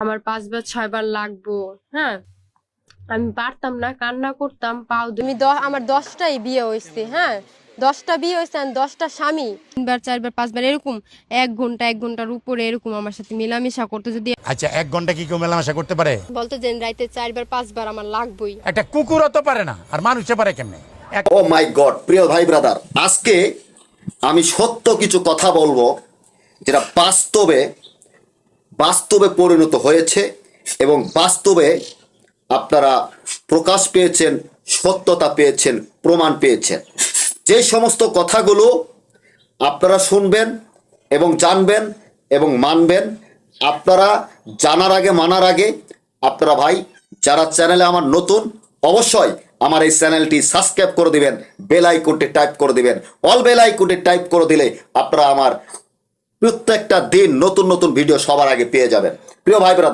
আমার 5 বার 6 বার লাগবো। হ্যাঁ, আমি পারতাম না, কান্না করতাম পাও আমার 10টাই বিয়ে হয়েছে। হ্যাঁ, 10টা বিয়ে হয়েছে আর 10টা স্বামী। 3বার 4বার 5বার এরকম 1 ঘন্টার উপরে এরকম আমার সাথে মেলামেশা করতে। যদি আচ্ছা 1 ঘন্টা কি কেউ মেলামেশা করতে পারে? বলতো যে রাইতে 4বার 5বার আমার লাগবেই। একটা কুকুরও তো পারে না, আর মানুষে পারে কেমনে? ও মাই গড, প্রিয় ভাই ব্রাদার, আজকে আমি সত্য কিছু কথা বলবো যেটা বাস্তবে বাস্তবে পরিণত হয়েছে এবং বাস্তবে আপনারা প্রকাশ পেয়েছেন, সত্যতা পেয়েছেন, প্রমাণ পেয়েছেন। যে সমস্ত কথাগুলো আপনারা শুনবেন এবং জানবেন এবং মানবেন, আপনারা জানার আগে মানার আগে আপনারা ভাই যারা চ্যানেলে আমার নতুন, অবশ্যই আমার এই চ্যানেলটি সাবস্ক্রাইব করে দিবেন, বেল আইকনটি টাইপ করে দিবেন। অল বেল আইকনটি টাইপ করে দিলে আপনারা আমার প্রত্যেকটা দিন নতুন নতুন ভিডিও সবার আগে পেয়ে যাবেন। প্রিয় ভাই ব্রাদার,